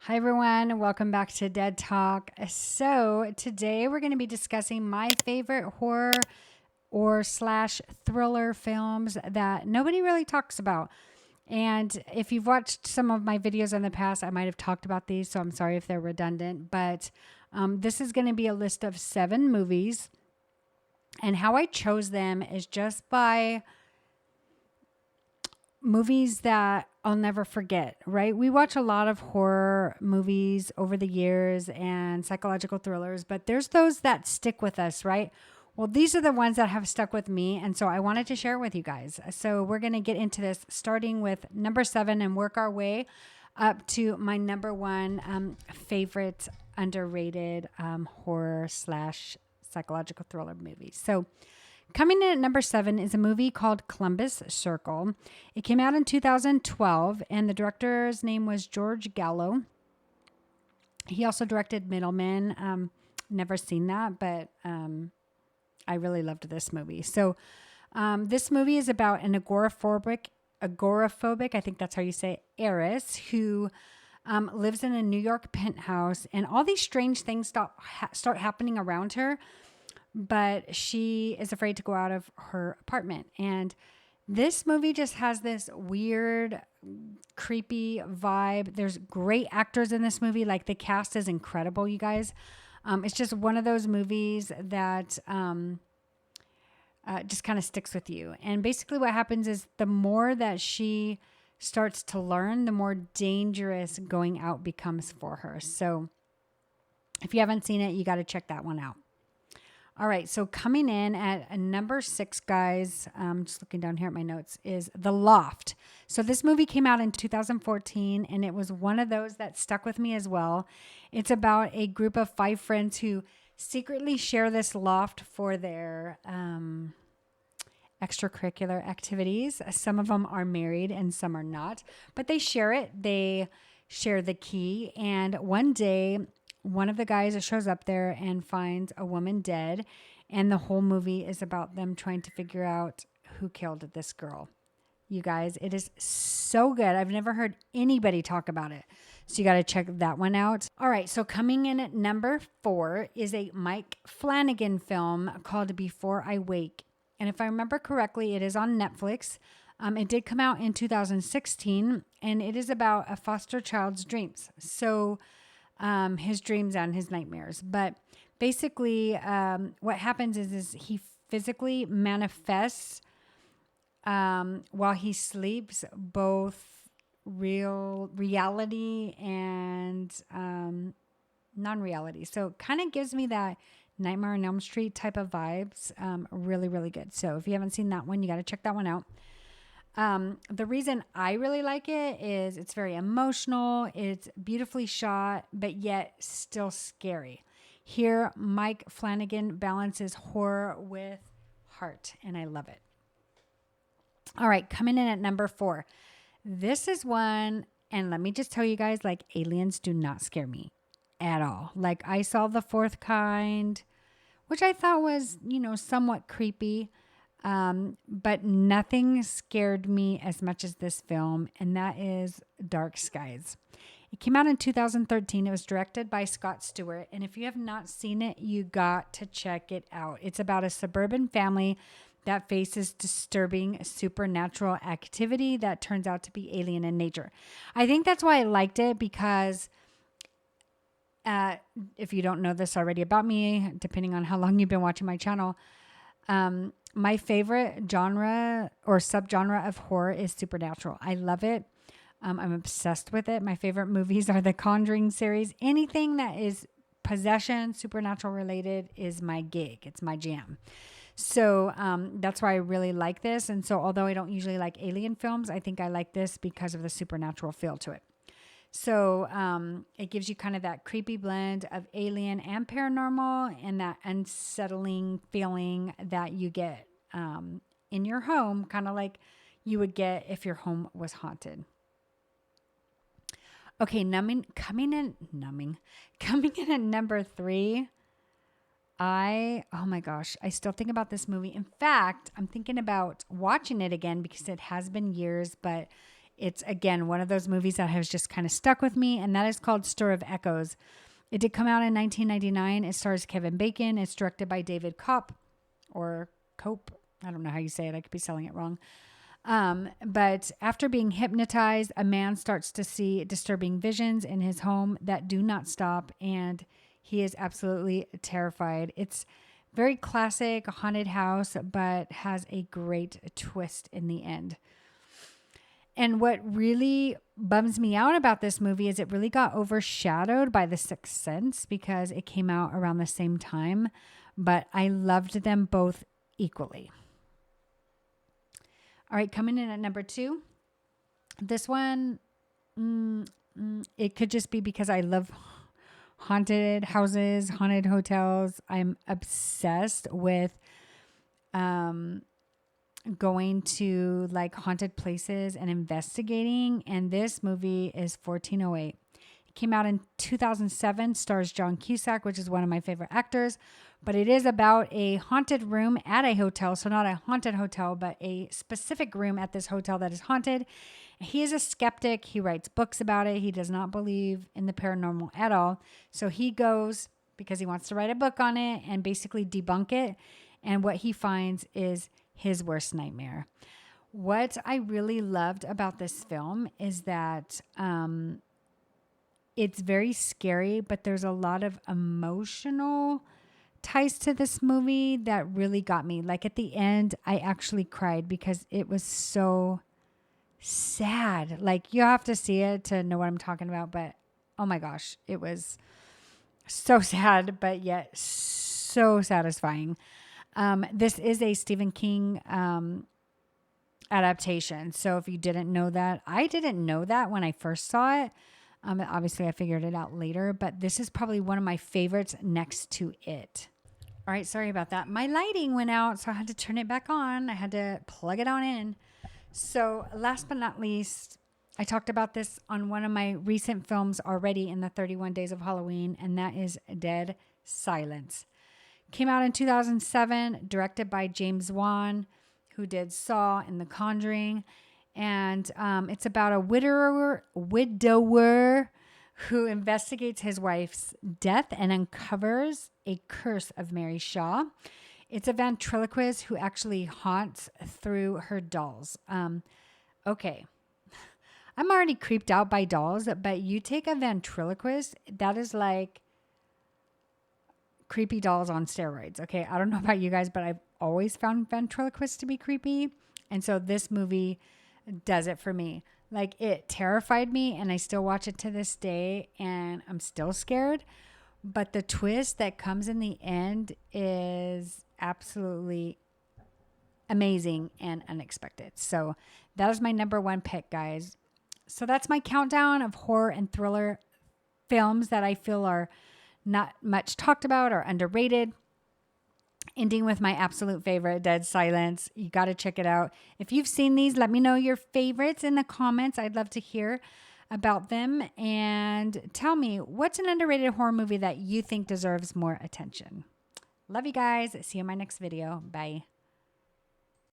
Hi everyone, welcome back to Dead Talk. So today we're going to be discussing my favorite horror or slash thriller films that nobody really talks about. And if you've watched some of my videos in the past, I might have talked about these, so I'm sorry if they're redundant. But this is going to be a list of 7 movies. And how I chose them is just by movies that I'll never forget, right? We watch a lot of horror movies over the years and psychological thrillers, but there's those that stick with us, right? Well, these are the ones that have stuck with me. And so I wanted to share it with you guys. So we're going to get into this starting with number 7 and work our way up to my number 1 favorite underrated horror slash psychological thriller movie. So coming in at number 7 is a movie called Columbus Circle. It came out in 2012, and the director's name was George Gallo. He also directed Middleman. Never seen that, but I really loved this movie. So this movie is about an agoraphobic, I think that's how you say it, heiress who lives in a New York penthouse, and all these strange things start happening around her. But she is afraid to go out of her apartment. And this movie just has this weird, creepy vibe. There's great actors in this movie. Like, the cast is incredible, you guys. It's just one of those movies that just kind of sticks with you. And basically what happens is the more that she starts to learn, the more dangerous going out becomes for her. So if you haven't seen it, you got to check that one out. All right, so coming in at a number 6, guys, just looking down here at my notes, is The Loft. So this movie came out in 2014, and it was one of those that stuck with me as well. It's about a group of 5 friends who secretly share this loft for their extracurricular activities. Some of them are married and some are not, but they share it. They share the key, and one day one of the guys shows up there and finds a woman dead. And the whole movie is about them trying to figure out who killed this girl. You guys, it is so good. I've never heard anybody talk about it. So you got to check that one out. All right. So coming in at number 4 is a Mike Flanagan film called Before I Wake. And if I remember correctly, it is on Netflix. It did come out in 2016, and it is about a foster child's dreams. So his dreams and his nightmares. But basically, what happens is he physically manifests while he sleeps, both reality and non-reality. So it kind of gives me that Nightmare on Elm Street type of vibes. Really, really good. So if you haven't seen that one, you got to check that one out. The reason I really like it is it's very emotional. It's beautifully shot, but yet still scary. Here, Mike Flanagan balances horror with heart, and I love it. All right, coming in at number 4. This is one, and let me just tell you guys, like, aliens do not scare me at all. Like, I saw The Fourth Kind, which I thought was, somewhat creepy. But nothing scared me as much as this film, and that is Dark Skies. It came out in 2013. It was directed by Scott Stewart, and if you have not seen it, you got to check it out. It's about a suburban family that faces disturbing supernatural activity that turns out to be alien in nature. I think that's why I liked it, because if you don't know this already about me, depending on how long you've been watching my channel, my favorite genre or subgenre of horror is supernatural. I love it. I'm obsessed with it. My favorite movies are the Conjuring series. Anything that is possession, supernatural related is my gig. It's my jam. So that's why I really like this. And so although I don't usually like alien films, I think I like this because of the supernatural feel to it. So it gives you kind of that creepy blend of alien and paranormal, and that unsettling feeling that you get in your home, kind of like you would get if your home was haunted. Okay, coming in at number 3. Oh my gosh, I still think about this movie. In fact, I'm thinking about watching it again because it has been years, but It's, again, one of those movies that has just kind of stuck with me, and that is called Stir of Echoes. It did come out in 1999. It stars Kevin Bacon. It's directed by David Kopp, or Cope. I don't know how you say it. I could be selling it wrong. But after being hypnotized, a man starts to see disturbing visions in his home that do not stop, and he is absolutely terrified. It's very classic haunted house, but has a great twist in the end. And what really bums me out about this movie is it really got overshadowed by The Sixth Sense because it came out around the same time, but I loved them both equally. All right, coming in at number 2. This one, it could just be because I love haunted houses, haunted hotels. I'm obsessed with going to like haunted places and investigating. And this movie is 1408. It came out in 2007, stars John Cusack, which is one of my favorite actors. But it is about a haunted room at a hotel. So not a haunted hotel, but a specific room at this hotel that is haunted. He is a skeptic. He writes books about it. He does not believe in the paranormal at all. So he goes because he wants to write a book on it and basically debunk it. And what he finds is his worst nightmare. What I really loved about this film is that it's very scary, but there's a lot of emotional ties to this movie that really got me. Like at the end, I actually cried because it was so sad. Like you have to see it to know what I'm talking about, but oh my gosh, it was so sad, but yet so satisfying. This is a Stephen King adaptation. So if you didn't know that, I didn't know that when I first saw it. Obviously, I figured it out later, but this is probably one of my favorites next to it. All right, sorry about that. My lighting went out, so I had to turn it back on. I had to plug it on in. So last but not least, I talked about this on one of my recent films already in the 31 Days of Halloween, and that is Dead Silence. Came out in 2007, directed by James Wan, who did Saw and The Conjuring. And it's about a widower who investigates his wife's death and uncovers a curse of Mary Shaw. It's a ventriloquist who actually haunts through her dolls. Okay. I'm already creeped out by dolls, but you take a ventriloquist, that is like creepy dolls on steroids. Okay. I don't know about you guys, but I've always found ventriloquists to be creepy. And so this movie does it for me. Like it terrified me and I still watch it to this day and I'm still scared. But the twist that comes in the end is absolutely amazing and unexpected. So that is my number 1 pick, guys. So that's my countdown of horror and thriller films that I feel are not much talked about or underrated. Ending with my absolute favorite, Dead Silence. You got to check it out. If you've seen these, let me know your favorites in the comments. I'd love to hear about them. And tell me, what's an underrated horror movie that you think deserves more attention? Love you guys. See you in my next video. Bye.